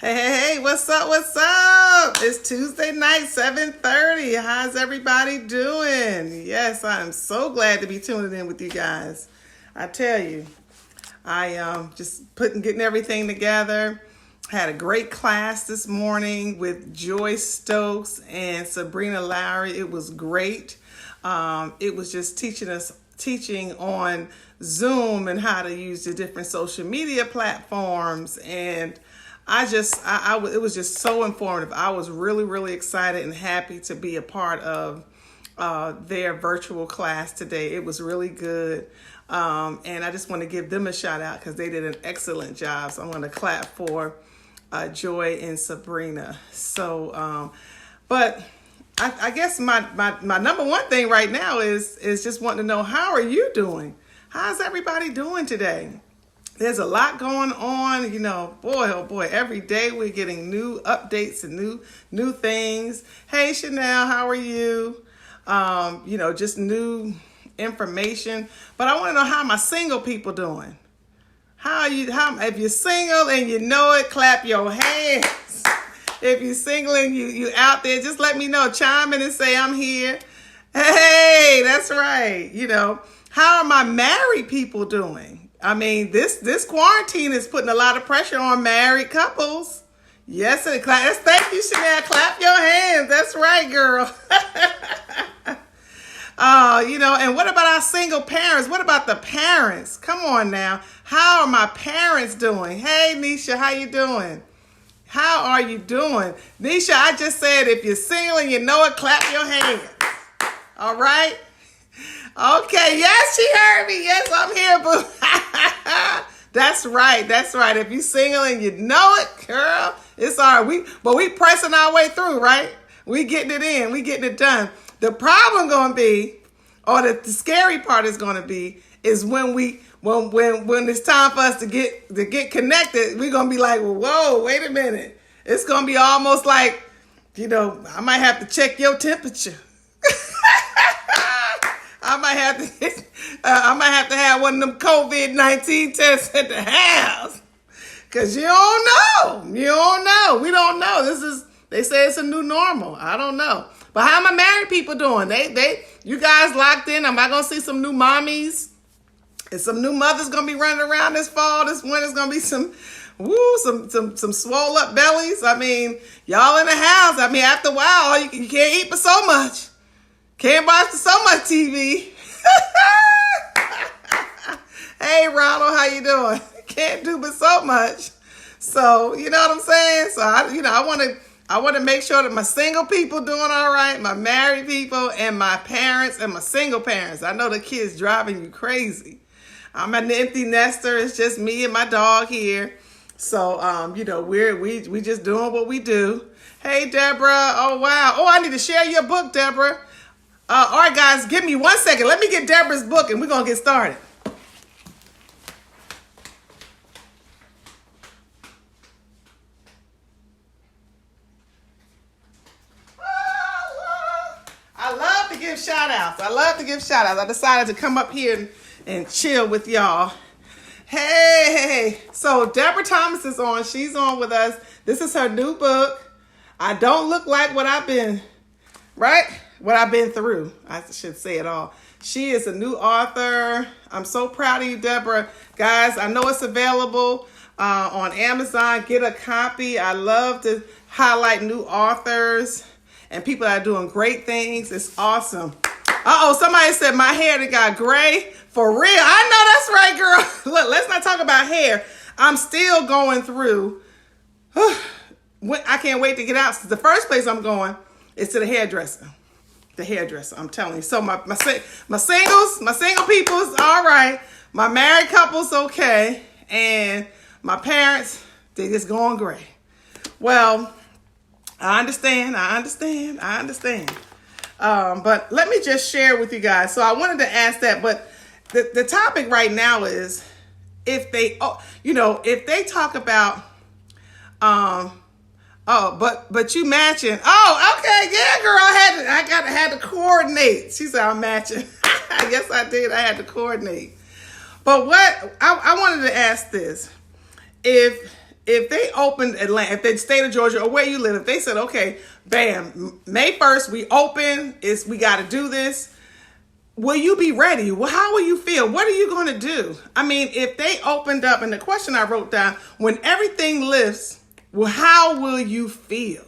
Hey, what's up? What's up? It's Tuesday night, 7:30. How's everybody doing? Yes, I'm so glad to be tuning in with you guys. I tell you, I just getting everything together. Had a great class this morning with Joyce Stokes and Sabrina Lowry. It was great. It was just teaching on Zoom and how to use the different social media platforms, and it was just so informative. I was really, really excited and happy to be a part of their virtual class today. It was really good. And I just want to give them a shout out because they did an excellent job. So I'm going to clap for Joy and Sabrina. So, but I guess my number one thing right now is just wanting to know, how are you doing? How's everybody doing today? There's a lot going on, boy, oh boy, every day we're getting new updates and new things. Hey, Chanel, how are you? Just new information. But I want to know, how my single people doing? If you're single and you know it, clap your hands. If you're single and you out there, just let me know. Chime in and say, I'm here. Hey, that's right. How are my married people doing? I mean, this quarantine is putting a lot of pressure on married couples. Yes, and thank you, Chanel. Clap your hands. That's right, girl. And what about our single parents? What about the parents? Come on now. How are my parents doing? Hey, Nisha, how you doing? How are you doing? Nisha, I just said, if you're single and you know it, clap your hands. All right? Okay, yes, she heard me. Yes, I'm here, boo. That's right. If you're single and you know it, girl, it's all right. We pressing our way through, right? We getting it in. We getting it done. The problem gonna be, or the scary part is gonna be, is when it's time for us to get connected, we're gonna be like, whoa, wait a minute. It's gonna be almost like, I might have to check your temperature. I might have to have one of them COVID-19 tests at the house, because you don't know. We don't know. They say it's a new normal. I don't know. But how my married people doing? You guys locked in? Am I gonna see some new mommies? Is some new mothers gonna be running around this fall? This winter's gonna be some swole up bellies. I mean, y'all in the house. I mean, after a while, you can't eat but so much. Can't watch so much TV. Hey, Ronald, how you doing? Can't do but so much. So, you know what I'm saying? So, I want to make sure that my single people doing all right, my married people, and my parents and my single parents. I know the kids driving you crazy. I'm an empty nester. It's just me and my dog here. So, we just doing what we do. Hey, Deborah. Oh, wow. Oh, I need to share your book, Deborah. All right, guys, give me 1 second. Let me get Deborah's book, and we're going to get started. I love to give shout-outs. I decided to come up here and chill with y'all. Hey. So Deborah Thomas is on. She's on with us. This is her new book. I don't look like what I've been through. I should say it all. She is a new author. I'm so proud of you, Deborah. Guys, I know it's available on Amazon. Get a copy. I love to highlight new authors and people that are doing great things. It's awesome. Somebody said my hair that got gray. For real. I know that's right, girl. Look, let's not talk about hair. I'm still going through. I can't wait to get out. The first place I'm going is to the hairdresser. I'm telling you. So my single people's all right. My married couple's okay. And my parents, they just going gray. Well, I understand. But let me just share with you guys. So I wanted to ask that, but the topic right now is if they talk about, but you matching. Oh, okay, yeah, girl. I had to coordinate. She said I'm matching. I guess I did. I had to coordinate. But what I wanted to ask this: if if they opened Atlanta, if the state of Georgia or where you live, if they said, okay, bam, May 1st, we open, we got to do this. Will you be ready? Well, how will you feel? What are you going to do? I mean, if they opened up, and the question I wrote down, when everything lifts, well, how will you feel?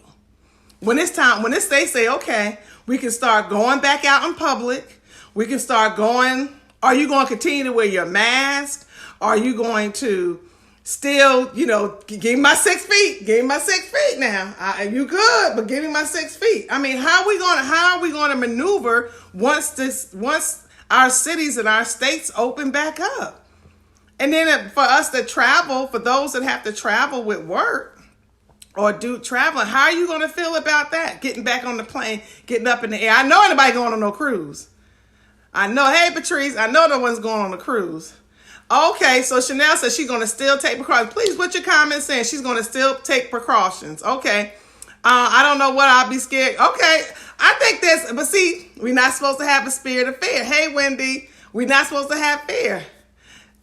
When it's time, they say, okay, we can start going back out in public. We can start going. Are you going to continue to wear your mask? Are you going to still, give me my 6 feet? Give me my 6 feet now. You could, but give me my 6 feet. I mean, how are we going to maneuver once our cities and our states open back up? And then for us to travel, for those that have to travel with work, or do traveling, how are you going to feel about that? Getting back on the plane, getting up in the air. I know anybody going on no cruise. I know, hey, Patrice, I know no one's going on a cruise. Okay, so Chanel says she's going to still take precautions. Please put your comments in. She's going to still take precautions. Okay. I don't know what I'll be scared. Okay. I think but see, we're not supposed to have a spirit of fear. Hey, Wendy, we're not supposed to have fear.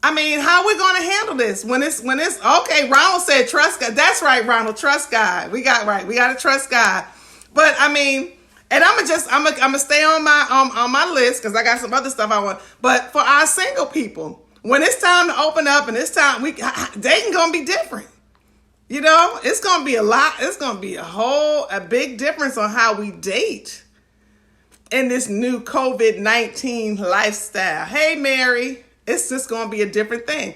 I mean, how are we going to handle this when it's okay? Ronald said trust God. That's right, Ronald, trust God. We got to trust God. But I mean, and I'm gonna stay on my list because I got some other stuff I want. But for our single people, when it's time to open up and it's time, dating gonna be different. It's gonna be a lot. It's gonna be a big difference on how we date in this new COVID-19 lifestyle. Hey, Mary. It's just going to be a different thing.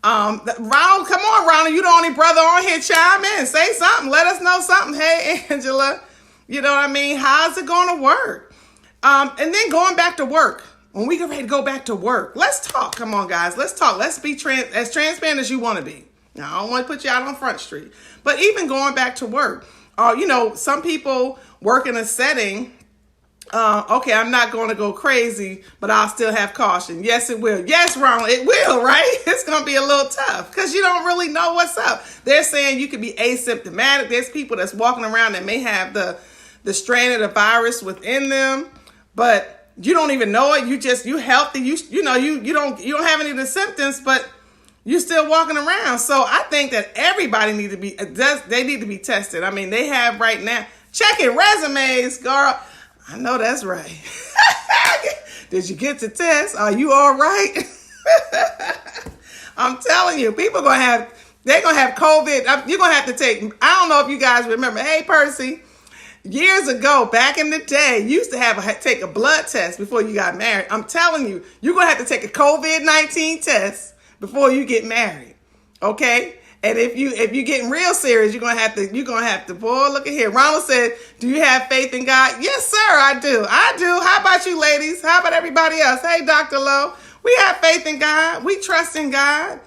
Ronald, come on, Ronald. You the only brother on here. Chime in. Say something. Let us know something. Hey, Angela. You know what I mean? How's it going to work? And then going back to work. When we get ready to go back to work, let's talk. Come on, guys. Let's talk. Let's be as transparent as you want to be. Now, I don't want to put you out on Front Street. But even going back to work, some people work in a setting. Okay, I'm not going to go crazy, but I'll still have caution. Yes, it will. Yes, Ronald, it will, right? It's going to be a little tough because you don't really know what's up. They're saying you could be asymptomatic. There's people that's walking around that may have the strain of the virus within them, but you don't even know it. You healthy. You don't have any of the symptoms, but you're still walking around. So I think that everybody need to be tested. I mean, they have right now checking resumes, girl. I know that's right. Did you get the test? Are you all right? I'm telling you, they're going to have COVID. You're going to have to take, I don't know if you guys remember. Hey, Percy, years ago, back in the day, you used to take a blood test before you got married. I'm telling you, you're going to have to take a COVID-19 test before you get married. Okay? And if you're getting real serious, you're gonna have to. Boy, look at here. Ronald said, "Do you have faith in God?" Yes, sir, I do. How about you, ladies? How about everybody else? Hey, Dr. Lowe, we have faith in God. We trust in God.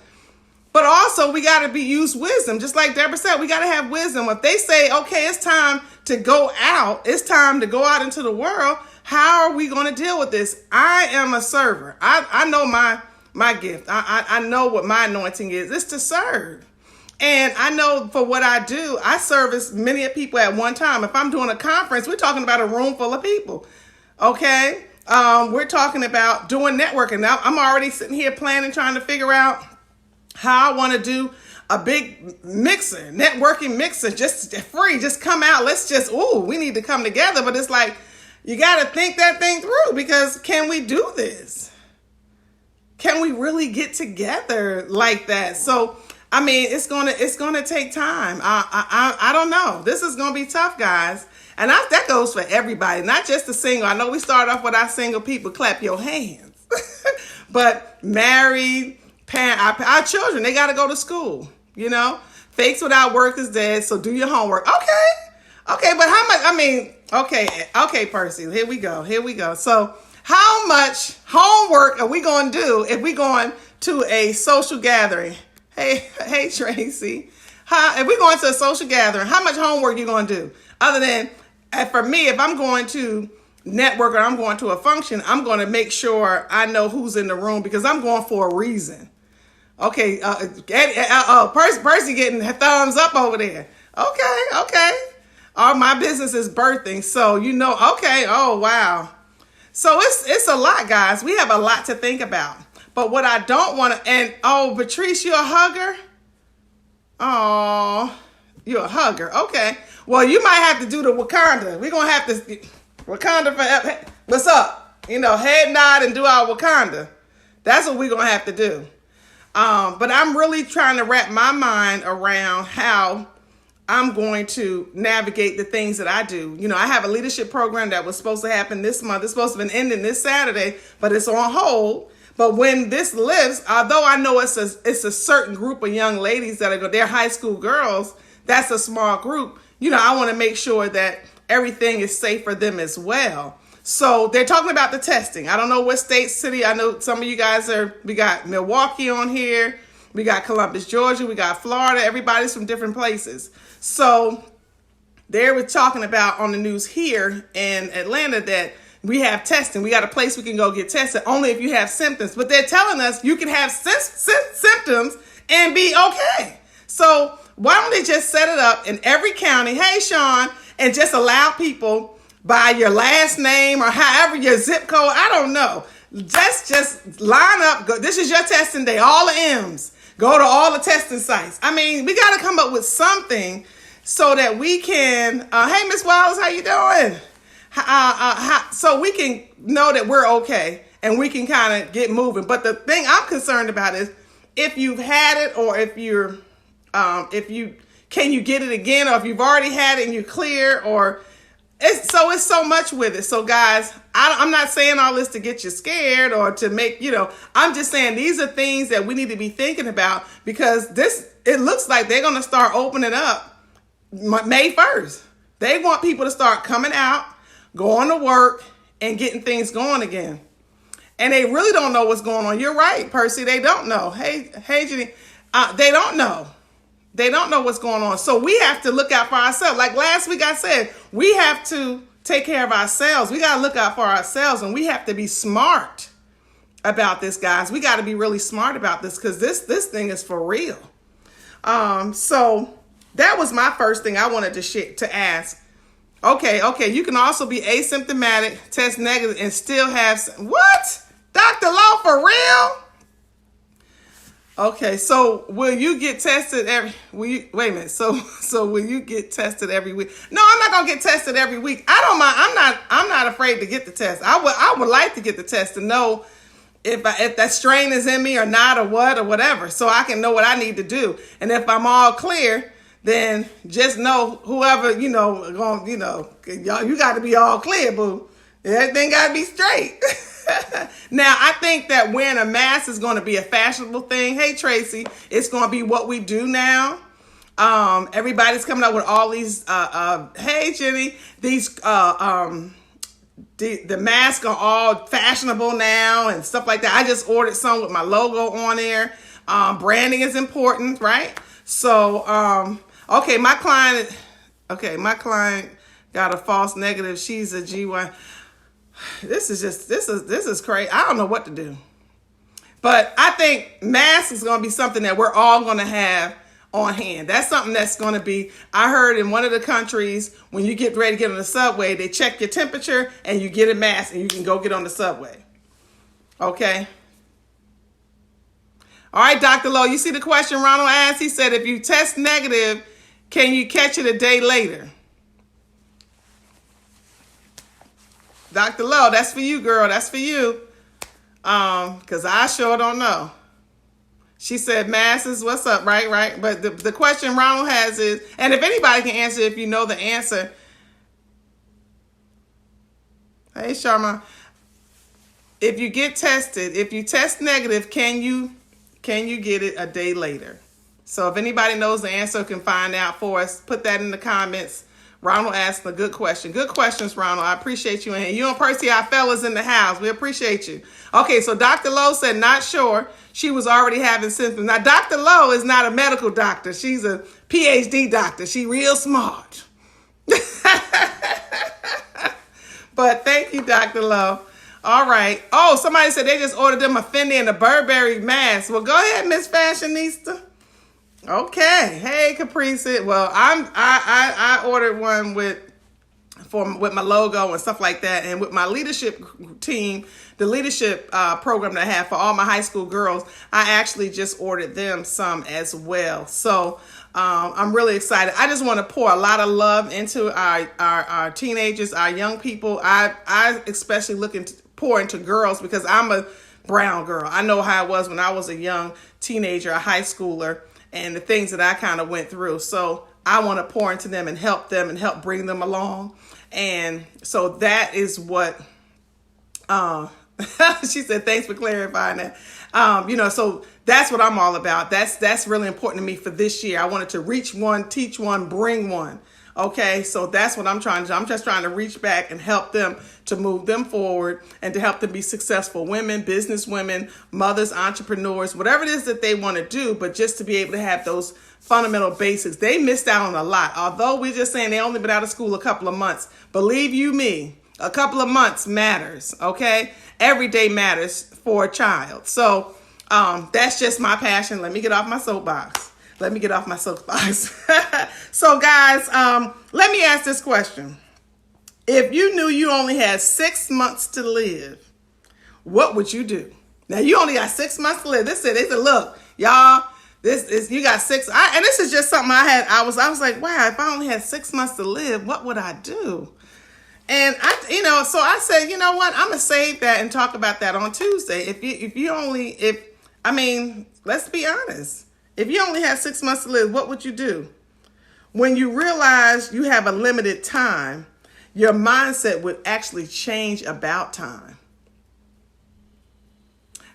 But also, we got to use wisdom. Just like Deborah said, we got to have wisdom. If they say, "Okay, it's time to go out. It's time to go out into the world," how are we going to deal with this? I am a server. I know my gift. I know what my anointing is. It's to serve. And I know for what I do, I service many people at one time. If I'm doing a conference, we're talking about a room full of people. Okay? We're talking about doing networking. Now, I'm already sitting here planning, trying to figure out how I want to do a big mixer, networking mixer, just free, just come out. We need to come together. But it's like, you got to think that thing through because can we do this? Can we really get together like that? So, I mean, it's gonna take time. I don't know. This is gonna be tough, guys, and that goes for everybody, not just the single. I know we start off with our single people. Clap your hands, but married, parent, our children, they got to go to school. Fakes without work is dead. So do your homework. Okay, but how much? I mean, okay, Percy. Here we go. So how much homework are we gonna do if we going to a social gathering? Hey, Tracy. If we're going to a social gathering, how much homework you going to do? Other than, for me, if I'm going to network or I'm going to a function, I'm going to make sure I know who's in the room because I'm going for a reason. Okay. Percy getting thumbs up over there. Okay. My business is birthing. So, okay. Oh, wow. So it's a lot, guys. We have a lot to think about. But what I don't want to, Patrice, you a hugger? Oh, you're a hugger. Okay. Well, you might have to do the Wakanda. We're going to have to, Wakanda forever. What's up? Head nod and do our Wakanda. That's what we're going to have to do. But I'm really trying to wrap my mind around how I'm going to navigate the things that I do. I have a leadership program that was supposed to happen this month. It's supposed to have been ending this Saturday, but it's on hold. But when this lifts, although I know it's a certain group of young ladies they're high school girls, that's a small group. I want to make sure that everything is safe for them as well. So they're talking about the testing. I don't know what state, city. I know some of you guys we got Milwaukee on here. We got Columbus, Georgia. We got Florida. Everybody's from different places. So they were talking about on the news here in Atlanta that we have testing. We got a place we can go get tested only if you have symptoms. But they're telling us you can have symptoms and be okay. So why don't they just set it up in every county? Hey, Sean, and just allow people by your last name or however your zip code. I don't know. Just line up. Go. This is your testing day. All the M's. Go to all the testing sites. I mean, we got to come up with something so that we can. Hey, Miss Wallace, how you doing? So we can know that we're okay and we can kind of get moving. But the thing I'm concerned about is if you've had it or if can you get it again, or if you've already had it and you're clear, or it's so much with it. So guys, I'm not saying all this to get you scared or to make, I'm just saying these are things that we need to be thinking about, because it looks like they're going to start opening up May 1st. They want people to start coming out, going to work, and getting things going again. And they really don't know what's going on. You're right, Percy. They don't know. Hey, Jenny, they don't know. They don't know what's going on. So we have to look out for ourselves. Like last week I said, we have to take care of ourselves. We got to look out for ourselves, and we have to be smart about this, guys. We got to be really smart about this, because this thing is for real. So that was my first thing I wanted to ask. Okay. You can also be asymptomatic, test negative, and still have what? Dr. Lowe, for real? Okay, so will you get tested wait a minute. So will you get tested every week? No, I'm not gonna get tested every week. I don't mind. I'm not afraid to get the test. I would like to get the test to know if that strain is in me or not, or whatever, so I can know what I need to do. And if I'm all clear, then just know whoever, you got to be all clear, boo. Everything got to be straight. Now, I think that wearing a mask is going to be a fashionable thing. Hey, Tracy, it's going to be what we do now. Everybody's coming up with all these, hey, Jenny, these, the masks are all fashionable now and stuff like that. I just ordered some with my logo on there. Branding is important, right? So, okay, my client got a false negative. She's a GY. This is crazy. I don't know what to do. But I think masks is going to be something that we're all going to have on hand. That's something that's going to be, I heard in one of the countries, when you get ready to get on the subway, they check your temperature and you get a mask and you can go get on the subway. Okay. All right, Dr. Lowe, you see the question Ronald asked? He said, if you test negative, can you catch it a day later? Dr. Lowe, that's for you, girl. That's for you. Because I sure don't know. She said masses, what's up, right? But the question Ronald has is, and if anybody can answer, if you know the answer. Hey, Sharma. If you get tested, if you test negative, can you get it a day later? So if anybody knows the answer, can find out for us, put that in the comments. Ronald asked a good question. Good questions, Ronald. I appreciate you. And you and Percy, our fellas in the house, we appreciate you. Okay, so Dr. Lowe said not sure. She was already having symptoms. Now, Dr. Lowe is not a medical doctor. She's a PhD doctor. She real smart. But thank you, Dr. Lowe. All right. Oh, somebody said they just ordered them a Fendi and a Burberry mask. Well, go ahead, Miss Fashionista. Okay. Hey, Caprice. Well, I ordered one with my logo and stuff like that, and with my leadership team, the leadership program that I have for all my high school girls, I actually just ordered them some as well. So I'm really excited. I just want to pour a lot of love into our teenagers, our young people. I especially pour into girls because I'm a brown girl. I know how it was when I was a young teenager, a high schooler, and the things that I kind of went through. So I want to pour into them and help bring them along. And so that is what she said, thanks for clarifying that. So that's what I'm all about. That's really important to me for this year. I wanted to reach one, teach one, bring one. Okay, so that's what I'm trying to do. I'm just trying to reach back and help them to move them forward and to help them be successful women, business women, mothers, entrepreneurs, whatever it is that they want to do, but just to be able to have those fundamental basics. They missed out on a lot. Although we're just saying they only been out of school a couple of months. Believe you me, a couple of months matters, okay? Every day matters for a child. So that's just my passion. Let me get off my soapbox. So guys, let me ask this question. If you knew you only had 6 months to live, what would you do? Now you only got 6 months to live. They said, look, y'all, you got 6. And this is just something I was like, wow, if I only had 6 months to live, what would I do? And so I said, you know what? I'm gonna save that and talk about that on Tuesday. Let's be honest. If you only had 6 months to live, what would you do? When you realize you have a limited time, your mindset would actually change about time.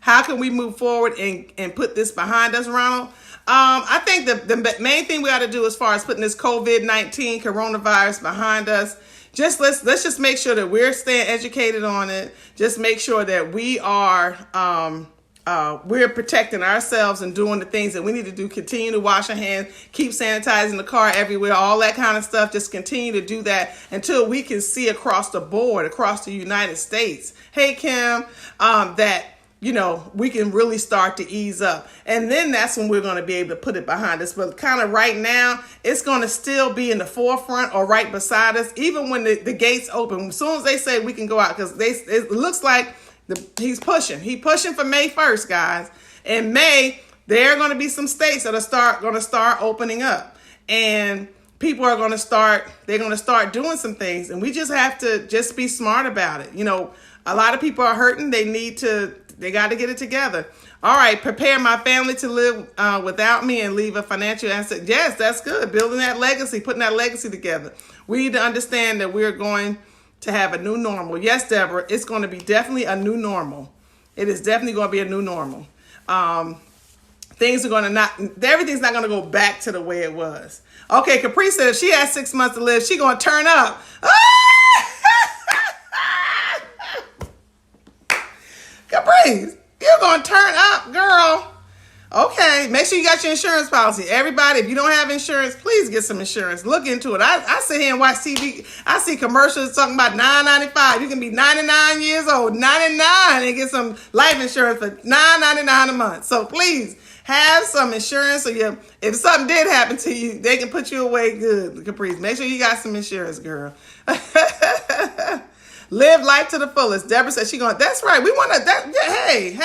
How can we move forward and put this behind us, Ronald? I think the main thing we ought to do as far as putting this COVID-19 coronavirus behind us, let's just make sure that we're staying educated on it. Just make sure that we are we're protecting ourselves and doing the things that we need to do. Continue to wash our hands, keep sanitizing the car everywhere, all that kind of stuff. Just continue to do that until we can see across the board, across the United States. Hey, Kim, that we can really start to ease up. And then that's when we're going to be able to put it behind us. But kind of right now, it's going to still be in the forefront or right beside us, even when the gates open. As soon as they say we can go out, because it looks like he's pushing. He's pushing for May 1st, guys. In May, there are going to be some states that are going to start opening up. And people are going to start doing some things. And we just have to just be smart about it. A lot of people are hurting. They got to get it together. All right, prepare my family to live without me and leave a financial asset. Yes, that's good. Building that legacy, putting that legacy together. We need to understand that we're going to have a new normal. Yes, Deborah, it's going to be definitely a new normal. It is definitely going to be a new normal. Everything's not going to go back to the way it was. Okay, Capri said if she has 6 months to live, she's going to turn up. Capri, you're going to turn up, girl. Okay, make sure you got your insurance policy. Everybody, if you don't have insurance, please get some insurance. Look into it. I sit here and watch TV. I see commercials talking about $9.95. You can be 99 years old, 99, and get some life insurance for $9.99 a month. So please have some insurance. So if something did happen to you, they can put you away good, Caprice. Make sure you got some insurance, girl. Live life to the fullest. Deborah said that's right. We want to, hey,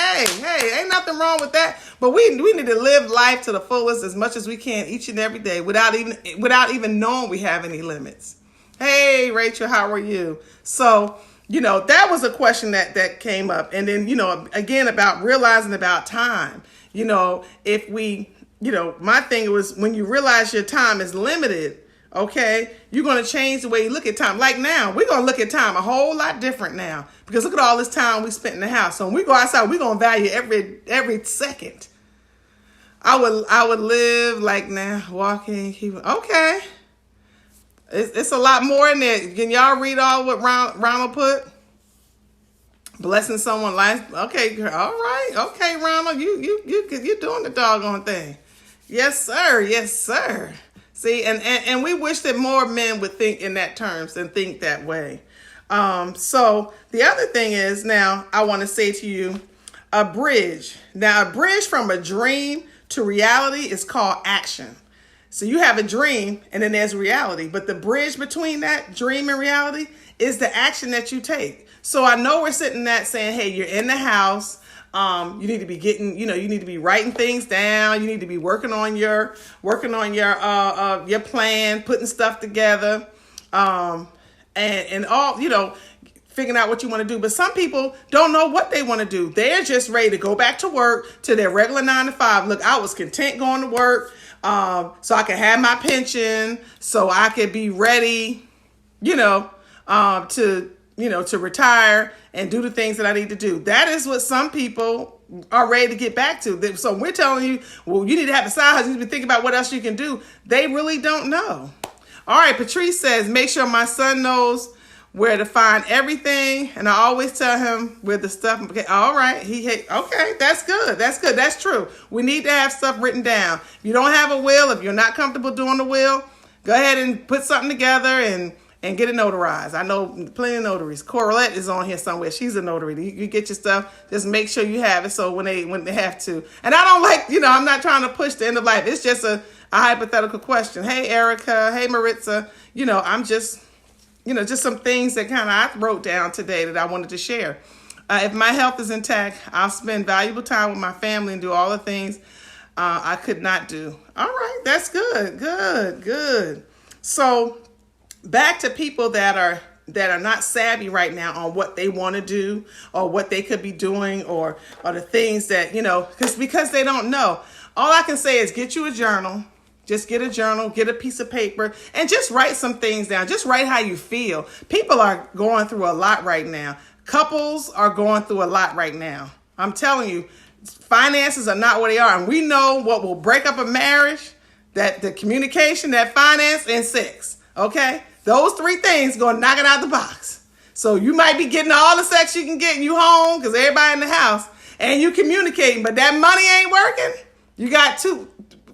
ain't nothing wrong with that. But we need to live life to the fullest as much as we can each and every day without even knowing we have any limits. Hey, Rachel, how are you? So, that was a question that came up. And then, again, about realizing about time. If we, my thing was when you realize your time is limited, okay, you're going to change the way you look at time. Like now, we're going to look at time a whole lot different now because look at all this time we spent in the house. So when we go outside, we're going to value every second. I would live like now, walking, okay. It's a lot more in there. Can y'all read all what Ronald put? Blessing someone's life. Okay, girl. All right. Okay, Ronald, you doing the doggone thing. Yes, sir. Yes, sir. See, and we wish that more men would think in that terms and think that way. So the other thing is now I want to say to you, a bridge. Now, a bridge from a dream to reality is called action. So you have a dream and then there's reality. But the bridge between that dream and reality is the action that you take. So I know we're sitting there saying, hey, you're in the house. You need to be getting, you need to be writing things down. You need to be working on your plan, putting stuff together, and all, figuring out what you want to do. But some people don't know what they want to do. They're just ready to go back to work, to their regular 9 to 5. Look, I was content going to work, so I could have my pension, so I could be ready, to retire and do the things that I need to do. That is what some people are ready to get back to. So we're telling you, well, you need to have a side hustle. You need to think about what else you can do. They really don't know. All right, Patrice says, make sure my son knows where to find everything, and I always tell him where the stuff. Okay, all right, okay, that's good. That's true. We need to have stuff written down. If you don't have a will, if you're not comfortable doing the will, go ahead and put something together and get it notarized. I know plenty of notaries. Coralette is on here somewhere. She's a notary. You get your stuff, just make sure you have it, so when they have to. And I don't like, I'm not trying to push the end of life. It's just a hypothetical question. Hey, Erica. Hey, Maritza. I'm just, just some things that kind of I wrote down today that I wanted to share. If my health is intact, I'll spend valuable time with my family and do all the things I could not do. All right, that's good. Good. So back to people that are not savvy right now on what they want to do or what they could be doing or the things that, because they don't know. All I can say is get you a journal. Just get a journal, get a piece of paper, and just write some things down. Just write how you feel. People are going through a lot right now. Couples are going through a lot right now. I'm telling you, finances are not what they are. And we know what will break up a marriage, that the communication, that finance, and sex. Okay? Those 3 things going to knock it out the box. So you might be getting all the sex you can get and you home because everybody in the house and you communicating, but that money ain't working. You got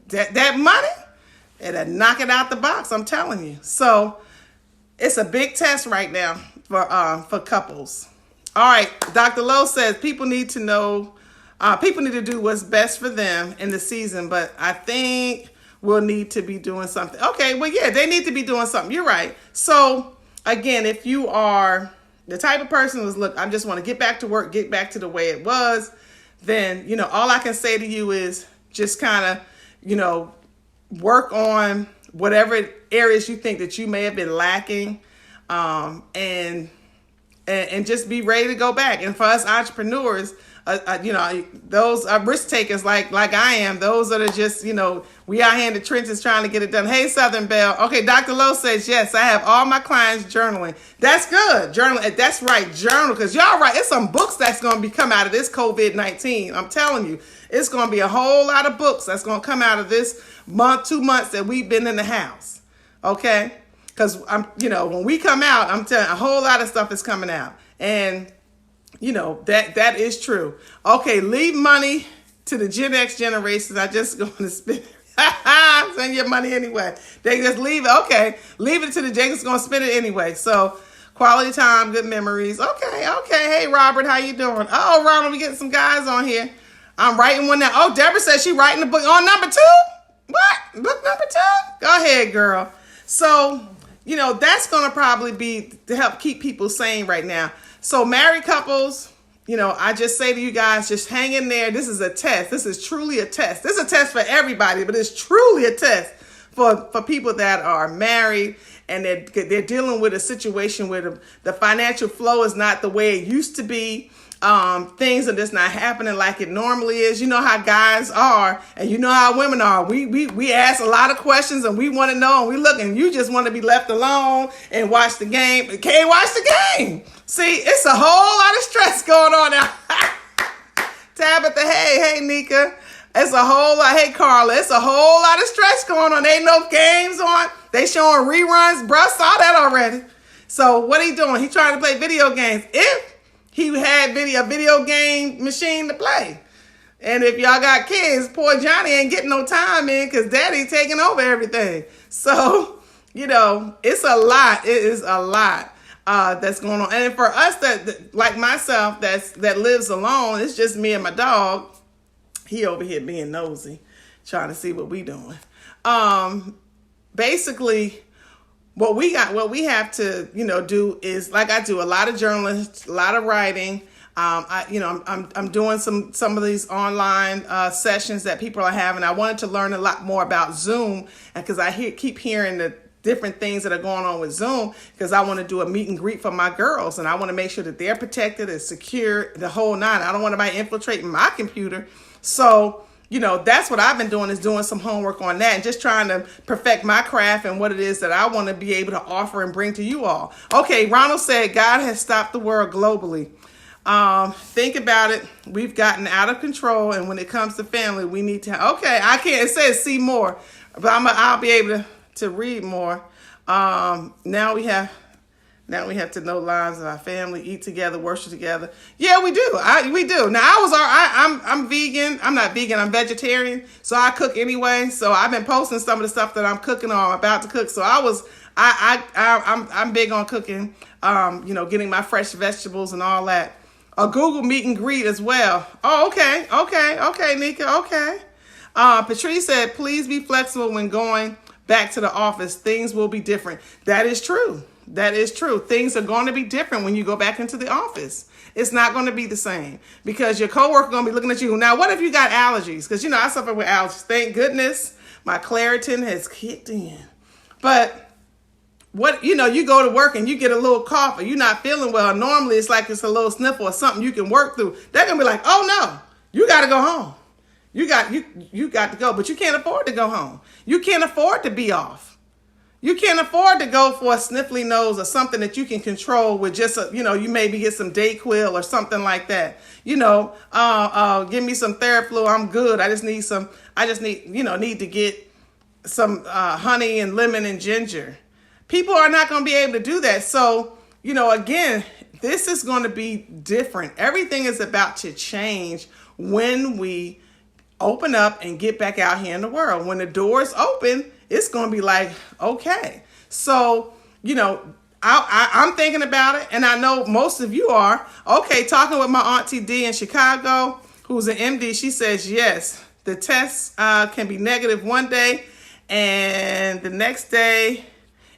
that money, it'll knock it out the box, I'm telling you. So it's a big test right now for couples. All right, Dr. Lowe says people need to do what's best for them in the season, but I think we'll need to be doing something. Okay, well, yeah, they need to be doing something. You're right. So again, if you are the type of person who's, look, I just want to get back to work, get back to the way it was, then, all I can say to you is just kind of, work on whatever areas you think that you may have been lacking, and just be ready to go back. And for us entrepreneurs, those are risk takers like I am. Those are just, we out here in the trenches trying to get it done. Hey, Southern Belle. Okay, Dr. Lowe says, yes, I have all my clients journaling. That's good. Journal. That's right. Journal. Because y'all right. It's some books that's going to be come out of this COVID-19. I'm telling you, it's going to be a whole lot of books that's going to come out of this month, 2 months that we've been in the house. Okay. Because when we come out, I'm telling you, a whole lot of stuff is coming out. And that is true. Okay, leave money to the Gen X generations. I just going to spend it. Send your money anyway. They just leave it. Okay, leave it to the Gen X. Going to spend it anyway. So quality time, good memories. Okay. Hey, Robert, how you doing? Oh, Ronald, we getting some guys on here. I'm writing one now. Oh, Deborah says she writing a book on number 2. What? Book number 2? Go ahead, girl. So, that's going to probably be to help keep people sane right now. So married couples, I just say to you guys, just hang in there. This is a test. This is truly a test. This is a test for everybody, but it's truly a test for people that are married and they're dealing with a situation where the financial flow is not the way it used to be. Things are just not happening like it normally is. You know how guys are, and you know how women are. We ask a lot of questions, and we want to know, and we look, and you just want to be left alone and watch the game. Can't watch the game. See, it's a whole lot of stress going on now. Tabitha, hey, Nika. It's a whole lot. Hey, Carla, it's a whole lot of stress going on. There ain't no games on. They showing reruns. Bruh, saw that already. So what he doing? He trying to play video games. If he had a video game machine to play. And if y'all got kids, poor Johnny ain't getting no time in because daddy taking over everything. So, it's a lot. It is a lot that's going on. And for us that like myself, that lives alone, it's just me and my dog. He over here being nosy, trying to see what we doing. Basically, what we have to, do is, like I do, a lot of journaling, a lot of writing. I'm doing some of these online sessions that people are having. I wanted to learn a lot more about Zoom, and because keep hearing the different things that are going on with Zoom, because I want to do a meet and greet for my girls, and I want to make sure that they're protected and secure, the whole nine. I don't want anybody infiltrating my computer. So, that's what I've been doing, is doing some homework on that and just trying to perfect my craft and what it is that I want to be able to offer and bring to you all. Okay, Ronald said, God has stopped the world globally. Think about it. We've gotten out of control, and when it comes to family, we need to. Okay, I can't. It says see more, but I'll be able to read more. Now we have to know lives of our family, eat together, worship together. Yeah, we do. We do. Now I'm vegan. I'm not vegan. I'm vegetarian. So I cook anyway. So I've been posting some of the stuff that I'm cooking or I'm about to cook. So I'm big on cooking. Getting my fresh vegetables and all that. A Google meet and greet as well. Oh, okay, Nika, okay. Patrice said, please be flexible when going back to the office. Things will be different. That is true. Things are going to be different when you go back into the office. It's not going to be the same because your coworker going to be looking at you. Now, what if you got allergies? Because, I suffer with allergies. Thank goodness my Claritin has kicked in. But what, you go to work and you get a little cough or you're not feeling well. Normally it's like it's a little sniffle or something you can work through. They're going to be like, oh no, you got to go home. You got to go, but you can't afford to go home. You can't afford to be off. You can't afford to go for a sniffly nose or something that you can control with just, you maybe get some Dayquil or something like that. Give me some Theraflu. I'm good. I just need need to get some honey and lemon and ginger. People are not going to be able to do that. So, again, this is going to be different. Everything is about to change when we open up and get back out here in the world. When the doors open, it's going to be like, okay. So, I'm thinking about it, and I know most of you are. Okay, talking with my Auntie D in Chicago, who's an MD, she says, yes, the tests can be negative one day, and the next day,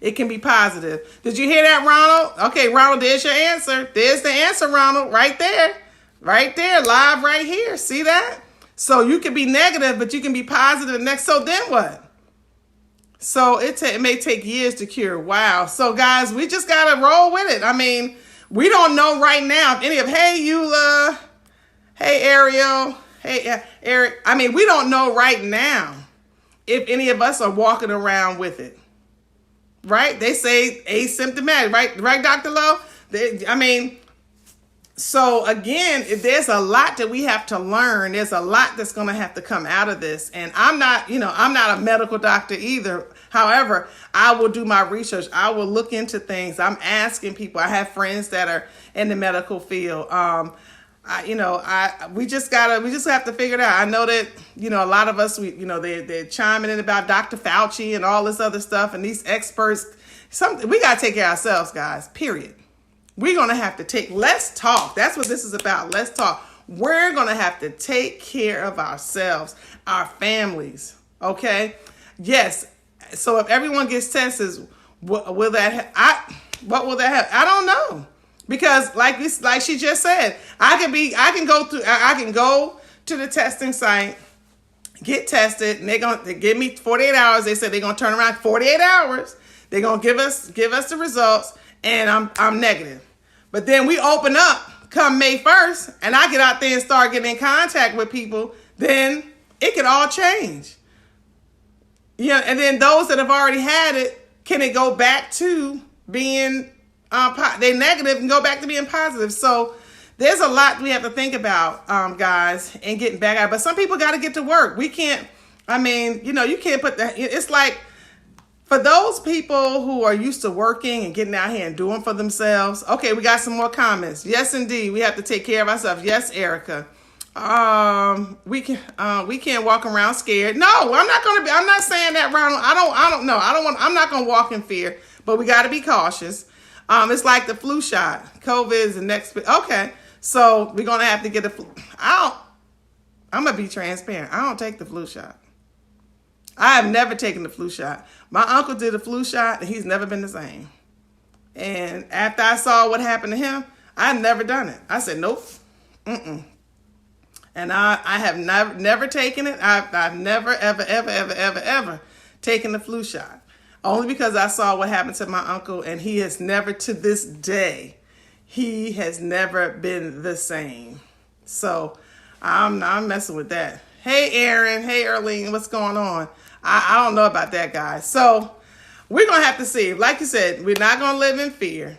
it can be positive. Did you hear that, Ronald? Okay, Ronald, there's your answer. There's the answer, Ronald, right there. Right there, live right here. See that? So you can be negative, but you can be positive next. So then what? So it may take years to cure. Wow. So guys, we just got to roll with it. I mean, we don't know right now if any of, hey, Eula, hey, Ariel, hey, Eric. I mean, we don't know right now if any of us are walking around with it. Right? They say asymptomatic, right, Dr. Lowe? So again, there's a lot that we have to learn. There's a lot that's going to have to come out of this. And I'm not a medical doctor either. However, I will do my research. I will look into things. I'm asking people. I have friends that are in the medical field. We just have to figure it out. I know that, a lot of us, they're chiming in about Dr. Fauci and all this other stuff and these experts. We got to take care of ourselves, guys, period. We're going to have to let's talk. That's what this is about. Let's talk. We're going to have to take care of ourselves, our families. Okay. Yes. So if everyone gets tested, what will that have? I don't know. Because like she just said, I can go to the testing site, get tested, and they give me 48 hours. They said they're gonna turn around 48 hours. They're gonna give us the results, and I'm negative. But then we open up come May 1st, and I get out there and start getting in contact with people, then it could all change. And then those that have already had it, can it go back to being they negative and go back to being positive? So there's a lot we have to think about, guys, and getting back out. But some people got to get to work. We can't, you can't put that. It's like for those people who are used to working and getting out here and doing for themselves. Okay, we got some more comments. Yes, indeed. We have to take care of ourselves. Yes, Erica. We can't walk around scared. No, I'm not saying that, Ronald. I'm not going to walk in fear, but we got to be cautious. It's like the flu shot. COVID is the next. Okay. So we're going to have to get the flu. I'm going to be transparent. I don't take the flu shot. I have never taken the flu shot. My uncle did a flu shot and he's never been the same. And after I saw what happened to him, I've never done it. I said, nope, And I have never taken it. I've never, ever taken the flu shot. Only because I saw what happened to my uncle, and he has never, to this day, he has never been the same. So I'm not messing with that. Hey, Aaron. Hey, Erlene. What's going on? I don't know about that, guys. So we're going to have to see. Like you said, we're not going to live in fear.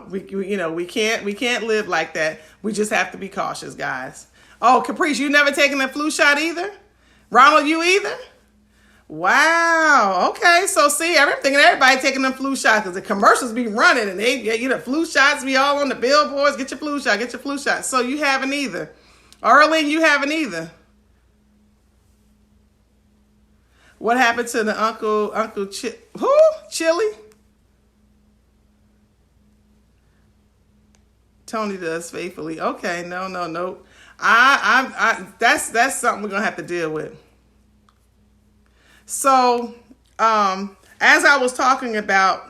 We can't live like that. We just have to be cautious, guys. Oh, Caprice, you never taken a flu shot either? Ronald, you either? Wow. Okay. So see, I'm thinking everybody taking them flu shots because the commercials be running and flu shots be all on the billboards. Get your flu shot. Get your flu shot. So you haven't either. Arlene, you haven't either. What happened to the Uncle Chili? Tony does faithfully. Okay. No. That's something we're gonna have to deal with. So, as I was talking about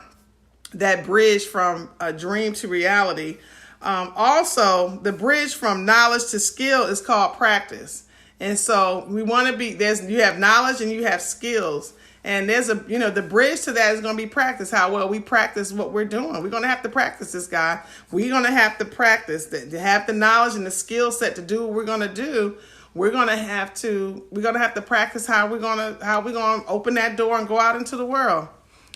that bridge from a dream to reality, also the bridge from knowledge to skill is called practice. And so we want to you have knowledge and you have skills. And there's the bridge to that is going to be practice, how well we practice what we're doing. We're going to have to practice this, guy. We're going to have to practice to have the knowledge and the skill set to do what we're going to do. We're going to have to practice how we're going to open that door and go out into the world.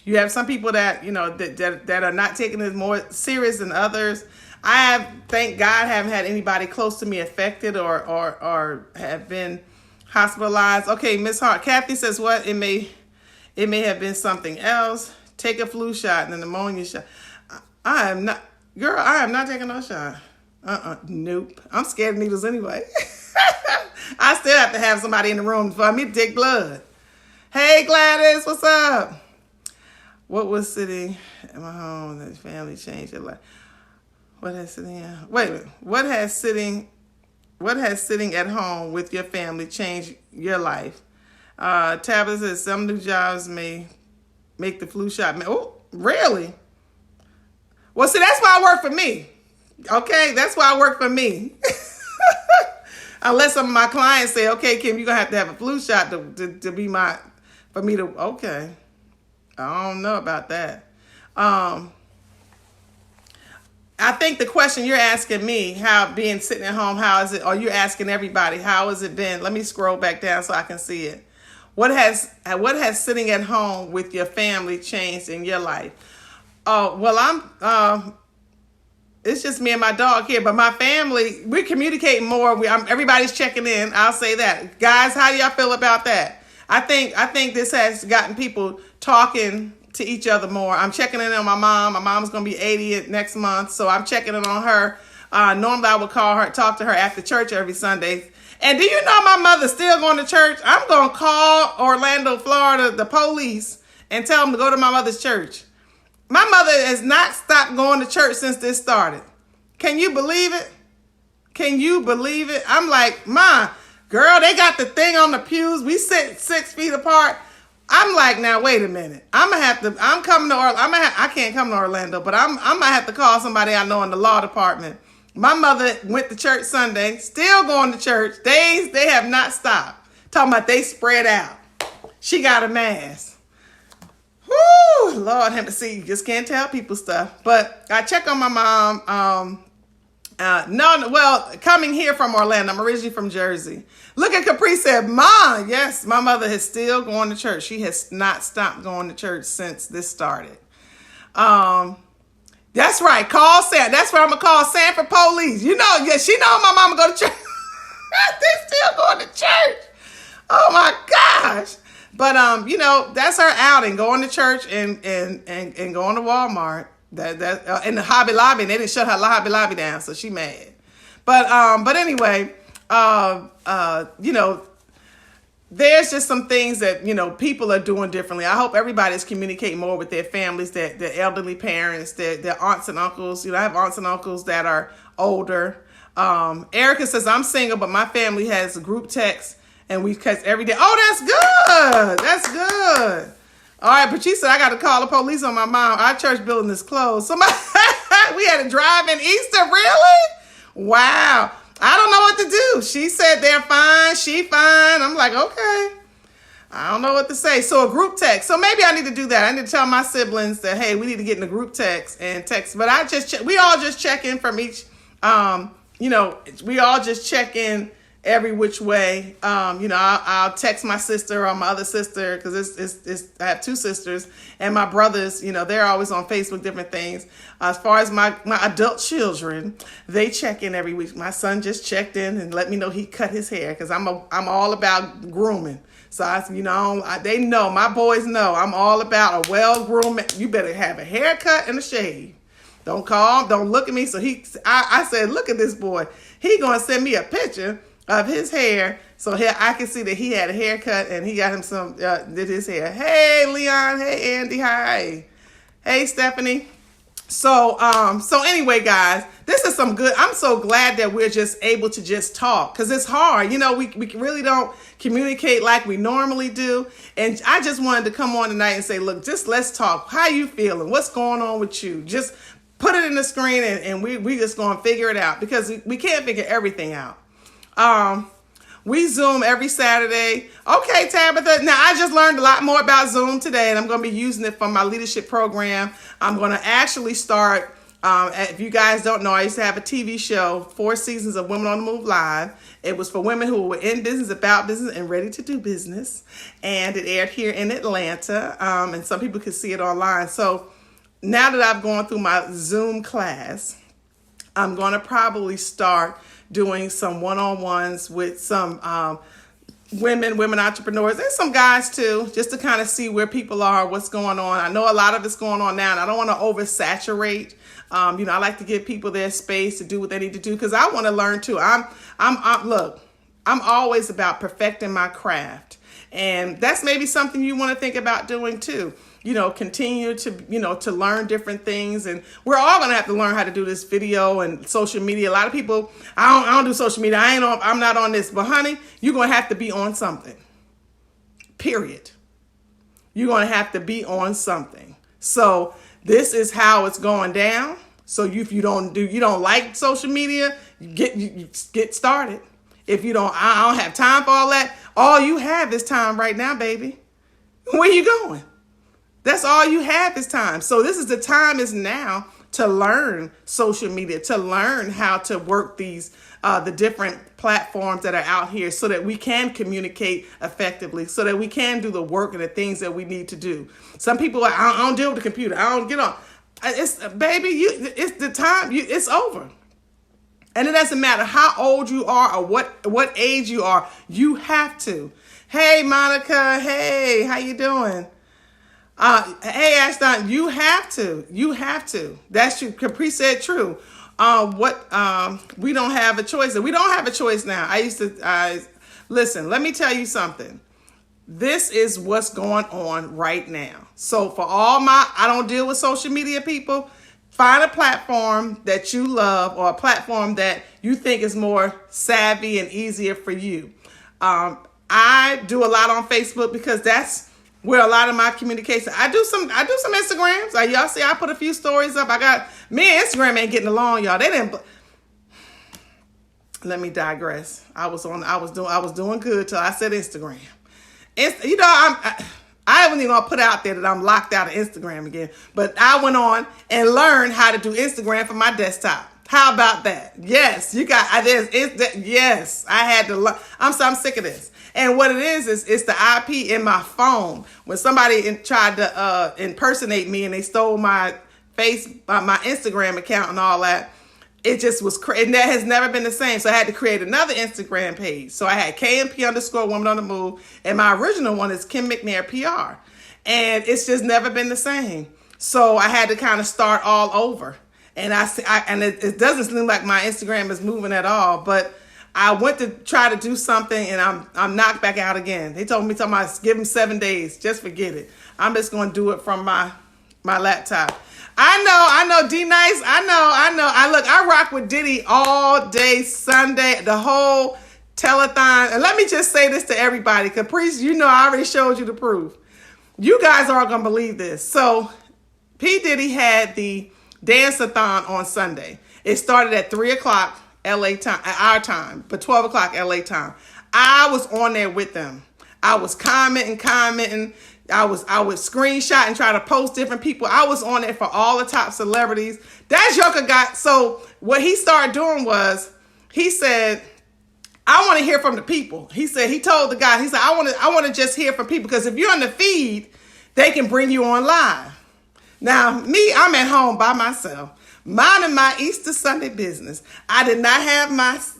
You have some people that, that are not taking it more serious than others. Thank God, haven't had anybody close to me affected or have been hospitalized. Okay, Miss Hart. Kathy says what? It may have been something else. Take a flu shot and a pneumonia shot. I am not taking no shot. Nope. I'm scared of needles anyway. I still have to have somebody in the room for me to take blood. Hey, Gladys, what's up? What was sitting at my home that family changed your life? What has sitting at home with your family changed your life? Tabitha says some new jobs may make the flu shot. Oh, really? Well, see, that's why I work for me. Okay, that's why I work for me. Unless some of my clients say, okay, Kim, you're going to have a flu shot to be for me to, okay. I don't know about that. I think the question you're asking me, how being sitting at home, how is it, or you're asking everybody, how has it been? Let me scroll back down so I can see it. What has sitting at home with your family changed in your life? Oh, well, it's just me and my dog here, but my family, we're communicating more. Everybody's checking in. I'll say that. Guys, how do y'all feel about that? I think this has gotten people talking to each other more. I'm checking in on my mom. My mom's going to be 80 next month, so I'm checking in on her. Normally, I would call her, talk to her after church every Sunday. And do you know my mother's still going to church? I'm going to call Orlando, Florida, the police, and tell them to go to my mother's church. My mother has not stopped going to church since this started. Can you believe it? Can you believe it? I'm like, Ma, girl, they got the thing on the pews. We sit 6 feet apart. I'm like, now, wait a minute. I can't come to Orlando, but I'm going to have to call somebody I know in the law department. My mother went to church Sunday, still going to church. They have not stopped. Talking about they spread out. She got a mask. Whoo, Lord, have to see. You just can't tell people stuff. But I check on my mom. Coming here from Orlando. I'm originally from Jersey. Look at Capri said, Ma, yes, my mother is still going to church. She has not stopped going to church since this started. That's right. Call Sam. That's what I'm going to call Sanford Police. She know my mama go to church. They're still going to church. Oh my gosh. But, that's her outing, going to church and going to Walmart. In the Hobby Lobby, and they didn't shut her Hobby Lobby down, so she mad. But anyway, there's just some things that, people are doing differently. I hope everybody's communicating more with their families, their elderly parents, their aunts and uncles. I have aunts and uncles that are older. Erica says, I'm single, but my family has group text, and we text every day. Oh, that's good. That's good. All right, but she said, I got to call the police on my mom. Our church building is closed. We had to drive in Easter, really? Wow. I don't know what to do. She said they're fine. She fine. I'm like, okay. I don't know what to say. So a group text. So maybe I need to do that. I need to tell my siblings that, hey, we need to get in a group text and text. But we all just check in from each, we all just check in every which way. I'll text my sister or my other sister, because I have two sisters, and my brothers, they're always on Facebook, different things. As far as my adult children, they check in every week. My son just checked in and let me know he cut his hair, because I'm all about grooming. So they know, my boys know, I'm all about a well-groomed. You better have a haircut and a shave. Don't call, don't look at me. So I said, look at this boy. He gonna send me a picture of his hair, so here I can see that he had a haircut and he got him did his hair. Hey Leon, hey Andy, hi, hey Stephanie. So anyway, guys, this is some good. I'm so glad that we're just able to just talk, because it's hard. We really don't communicate like we normally do. And I just wanted to come on tonight and say, look, just let's talk. How you feeling? What's going on with you? Just put it in the screen, and we just going to figure it out, because we can't figure everything out. We Zoom every Saturday. Okay, Tabitha. Now, I just learned a lot more about Zoom today, and I'm going to be using it for my leadership program. I'm going to actually start, if you guys don't know, I used to have a TV show, 4 seasons of Women on the Move Live. It was for women who were in business, about business, and ready to do business. And it aired here in Atlanta, and some people could see it online. So now that I've gone through my Zoom class, I'm going to probably start doing some one-on-ones with some women entrepreneurs, and some guys too, just to kind of see where people are, what's going on. I know a lot of it's going on now, and I don't want to oversaturate. I like to give people their space to do what they need to do, because I want to learn too. Look, I'm always about perfecting my craft, and that's maybe something you want to think about doing too. Continue to learn different things. And we're all going to have to learn how to do this video and social media. A lot of people, I don't do social media. I'm not on this. But honey, you're going to have to be on something. Period. You're going to have to be on something. So this is how it's going down. So if you don't like social media, you get started. If you don't, I don't have time for all that. All you have is time right now, baby. Where you going? That's all you have is time. So this is the time is now to learn social media, to learn how to work these, the different platforms that are out here, so that we can communicate effectively, so that we can do the work and the things that we need to do. Some people are, I don't deal with the computer. I don't get on. It's the time. It's over. And it doesn't matter how old you are or what age you are. You have to. Hey, Monica. Hey, how you doing? Hey, Ashton, you have to. That's true. Capri said true. We don't have a choice. We don't have a choice now. Listen, let me tell you something. This is what's going on right now. So for I don't deal with social media people. Find a platform that you love, or a platform that you think is more savvy and easier for you. I do a lot on Facebook, because that's where a lot of my communication. I do some Instagrams. Y'all see, I put a few stories up. Me and Instagram ain't getting along, y'all. They didn't. Let me digress. I was doing good till I said Instagram. I haven't even gonna put out there that I'm locked out of Instagram again. But I went on and learned how to do Instagram for my desktop. How about that? Yes, yes, I had to learn. I'm sick of this. And what it is it's the IP in my phone. When somebody tried to impersonate me and they stole my my Instagram account and all that, it just was crazy. And that has never been the same. So I had to create another Instagram page. So I had KMP_Woman on the Move, and my original one is Kim McNair PR. And it's just never been the same. So I had to kind of start all over. And it doesn't seem like my Instagram is moving at all, but I went to try to do something, and I'm knocked back out again. They told me, give them 7 days. Just forget it. I'm just going to do it from my laptop. I know, D-Nice. I know. I rock with Diddy all day Sunday, the whole telethon. And let me just say this to everybody. Caprice, I already showed you the proof. You guys aren't going to believe this. So P. Diddy had the dance-a-thon on Sunday. It started at 3 o'clock LA time, our time, but 12 o'clock LA time. I was on there with them. I was commenting. I would screenshot and try to post different people. I was on there for all the top celebrities. That joker so what he started doing was, he said, I want to hear from the people. He told the guy, he said, I want to just hear from people, because if you're on the feed, they can bring you on live. Now, me, I'm at home by myself, minding my Easter Sunday business. I did not have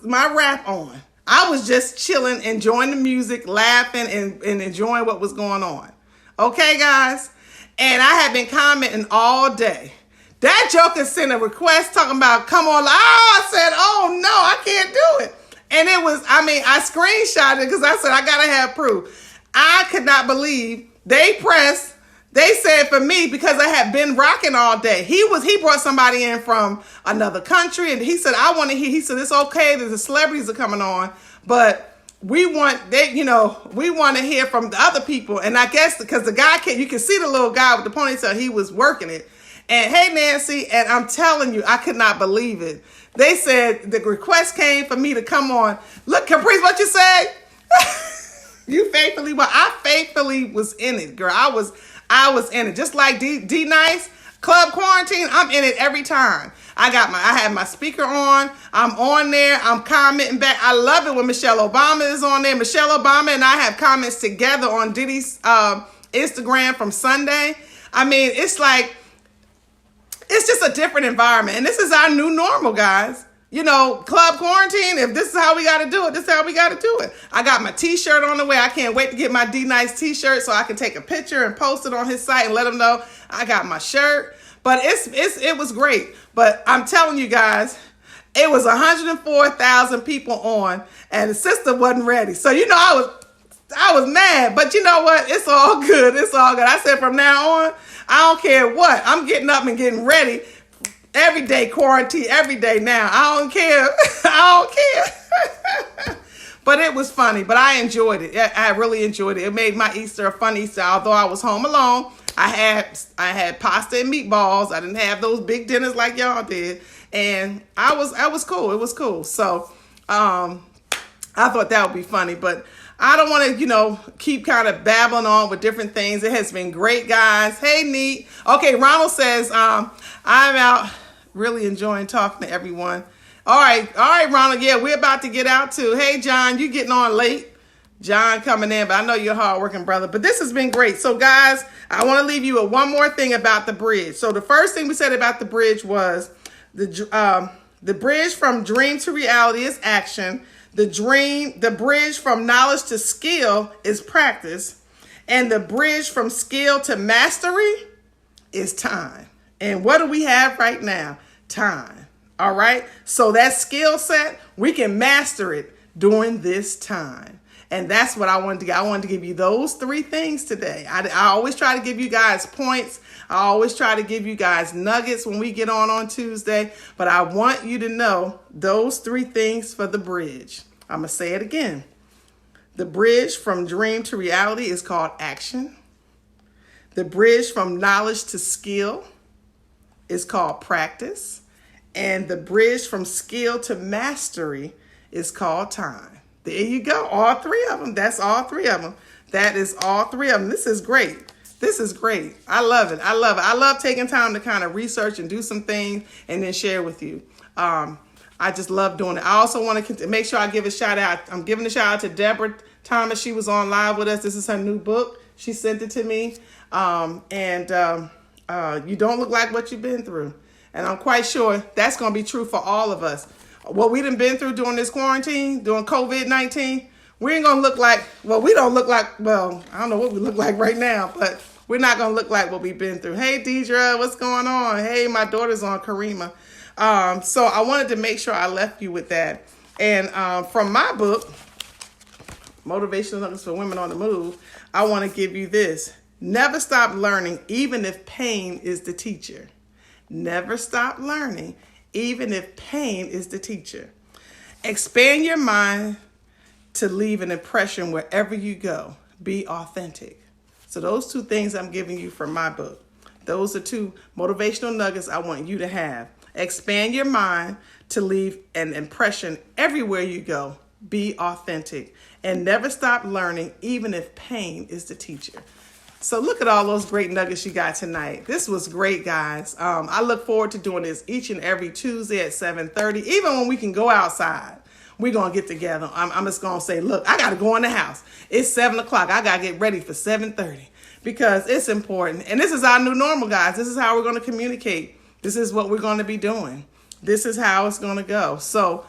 my rap on. I was just chilling, enjoying the music, laughing, and enjoying what was going on. Okay, guys? And I had been commenting all day. That joker sent a request talking about, come on. I said, oh, no, I can't do it. And it was, I screenshotted it because I said, I got to have proof. I could not believe they said for me, because I had been rocking all day. He brought somebody in from another country, and he said, I want to hear, he said, it's okay that the celebrities are coming on, but we want to hear from the other people. And I guess because the guy you can see the little guy with the ponytail, he was working it. And hey, Nancy, and I'm telling you, I could not believe it. They said the request came for me to come on. Look, Caprice, what you say? You faithfully, well, I faithfully was in it, girl. I was in it. Just like D Nice, Club Quarantine, I'm in it every time. I had my speaker on. I'm on there. I'm commenting back. I love it when Michelle Obama is on there. Michelle Obama and I have comments together on Diddy's Instagram from Sunday. It's like, it's just a different environment. And this is our new normal, guys. Club Quarantine, if this is how we got to do it, this is how we got to do it. I got my t-shirt on the way. I can't wait to get my D Nice t-shirt so I can take a picture and post it on his site and let him know I got my shirt. But it was great. But I'm telling you guys, it was 104,000 people on, and the sister wasn't ready. So, I was mad, but you know what? It's all good. It's all good. I said from now on, I don't care what. I'm getting up and getting ready. Every day quarantine, every day now. I don't care. I don't care. But it was funny. But I enjoyed it. I really enjoyed it. It made my Easter a fun Easter. Although I was home alone, I had pasta and meatballs. I didn't have those big dinners like y'all did. And I was cool. It was cool. So I thought that would be funny. But I don't want to, keep kind of babbling on with different things. It has been great, guys. Hey, Neat. Okay, Ronald says, I'm out really enjoying talking to everyone. All right, Ronald. Yeah, we're about to get out too. Hey, John, you getting on late. John coming in, but I know you're a hardworking brother. But this has been great. So, guys, I want to leave you with one more thing about the bridge. So the first thing we said about the bridge was the bridge from dream to reality is action. The bridge from knowledge to skill is practice. And the bridge from skill to mastery is time. And what do we have right now? Time. All right. So that skill set, we can master it during this time. And that's what I wanted to get. I wanted to give you those three things today. I always try to give you guys points. I always try to give you guys nuggets when we get on Tuesday. But I want you to know those three things for the bridge. I'm going to say it again. The bridge from dream to reality is called action. The bridge from knowledge to skill is called practice. And the bridge from skill to mastery is called time. There you go. All three of them. That's all three of them. That is all three of them. This is great. This is great. I love it. I love it. I love taking time to kind of research and do some things and then share with you. I just love doing it. I also want to make sure I give a shout out. I'm giving a shout out to Deborah Thomas. She was on live with us. This is her new book. She sent it to me. You don't look like what you've been through. And I'm quite sure that's going to be true for all of us. What we done been through during this quarantine, during COVID-19, we ain't going to look like, we don't look like, I don't know what we look like right now, but we're not going to look like what we've been through. Hey, Deidre, what's going on? Hey, my daughter's on, Karima. So I wanted to make sure I left you with that. And from my book, Motivational Nuggets for Women on the Move, I want to give you this. Never stop learning, even if pain is the teacher. Never stop learning, even if pain is the teacher. Expand your mind to leave an impression wherever you go. Be authentic. So those two things I'm giving you from my book. Those are two motivational nuggets I want you to have. Expand your mind to leave an impression everywhere you go. Be authentic and never stop learning, even if pain is the teacher. So look at all those great nuggets you got tonight. This was great, guys. I look forward to doing this each and every Tuesday at 7:30. Even when we can go outside, we're going to get together. I'm just going to say, look, I got to go in the house. It's 7 o'clock. I got to get ready for 7:30 because it's important. And this is our new normal, guys. This is how we're going to communicate. This is what we're going to be doing. This is how it's going to go. So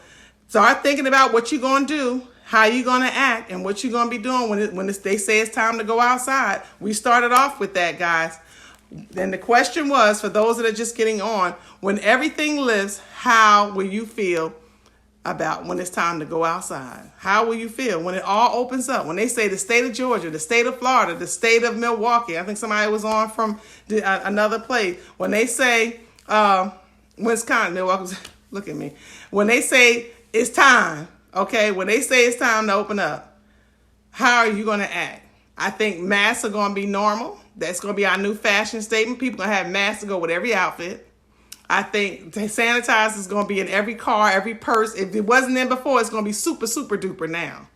start thinking about what you're going to do, how you're going to act, and what you're going to be doing when they say it's time to go outside. We started off with that, guys. Then the question was, for those that are just getting on, when everything lifts, how will you feel about when it's time to go outside? How will you feel when it all opens up? When they say the state of Georgia, the state of Florida, the state of Milwaukee, I think somebody was on from another place. When they say Wisconsin, Milwaukee, look at me. When they say it's time, okay, when they say it's time to open up, how are you going to act? I think masks are going to be normal. That's going to be our new fashion statement. People are going to have masks to go with every outfit. I think sanitizer is going to be in every car, every purse. If it wasn't in before, it's going to be super, super duper now.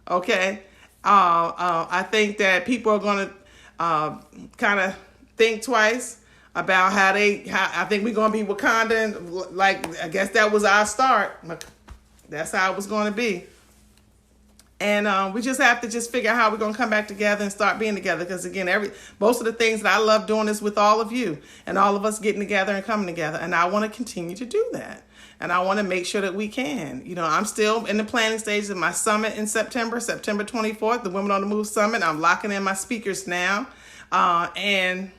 Okay? I think that people are going to kind of think twice about how I think we're going to be Wakanda. Like, I guess that was our start. That's how it was going to be. And we just have to just figure out how we're going to come back together and start being together. Because again, most of the things that I love doing is with all of you and all of us getting together and coming together. And I want to continue to do that. And I want to make sure that we can. You know, I'm still in the planning stages of my summit in September 24th, the Women on the Move Summit. I'm locking in my speakers now. And,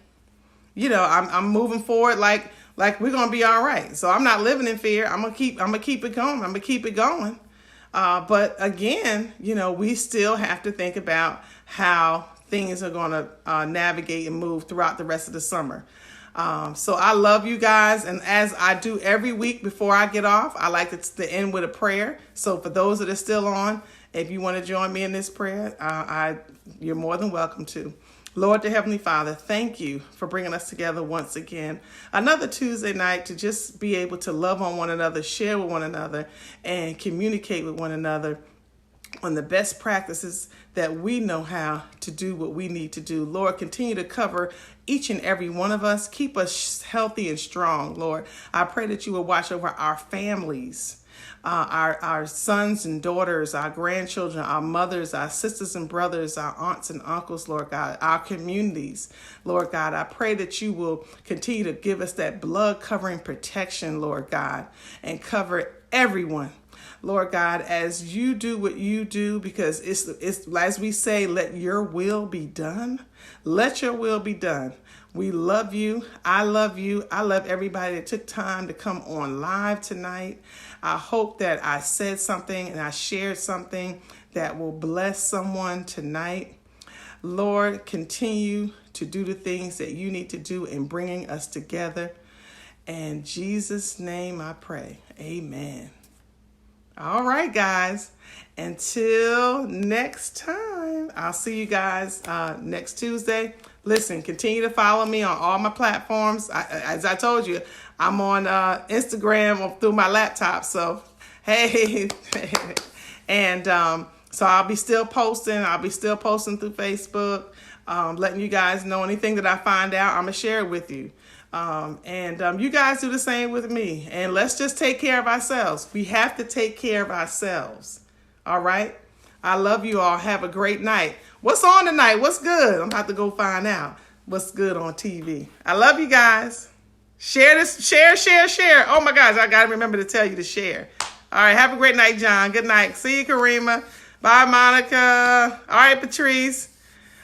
you know, I'm moving forward like we're going to be all right. So I'm not living in fear. I'm going to keep it going. I'm going to keep it going. But again, you know, we still have to think about how things are going to navigate and move throughout the rest of the summer. So I love you guys. And as I do every week before I get off, I like to end with a prayer. So for those that are still on, if you want to join me in this prayer, you're more than welcome to. Lord, the Heavenly Father, thank you for bringing us together once again. Another Tuesday night to just be able to love on one another, share with one another, and communicate with one another on the best practices that we know how to do what we need to do. Lord, continue to cover each and every one of us. Keep us healthy and strong, Lord. I pray that you will watch over our families. Our sons and daughters, our grandchildren, our mothers, our sisters and brothers, our aunts and uncles, Lord God, our communities, Lord God. I pray that you will continue to give us that blood covering protection, Lord God, and cover everyone, Lord God, as you do what you do, because it's as we say, let your will be done. Let your will be done. We love you. I love you. I love everybody that took time to come on live tonight. I hope that I said something and I shared something that will bless someone tonight. Lord, continue to do the things that you need to do in bringing us together. In Jesus' name I pray. Amen. All right, guys. Until next time, I'll see you guys next Tuesday. Listen, continue to follow me on all my platforms. As I told you, I'm on Instagram through my laptop. So, hey. And so I'll be still posting. I'll be still posting through Facebook, letting you guys know anything that I find out. I'm going to share it with you. And you guys do the same with me. And let's just take care of ourselves. We have to take care of ourselves. All right? I love you all. Have a great night. What's on tonight? What's good? I'm about to go find out what's good on TV. I love you guys. Share this. Share. Oh, my gosh. I got to remember to tell you to share. All right. Have a great night, John. Good night. See you, Karima. Bye, Monica. All right, Patrice.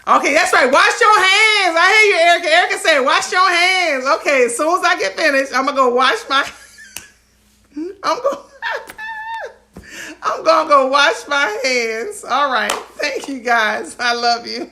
Okay, that's right. Wash your hands. I hear you, Erica. Erica said, wash your hands. Okay, as soon as I get finished, I'm going to go wash my... I'm going to go wash my hands. All right. Thank you, guys. I love you.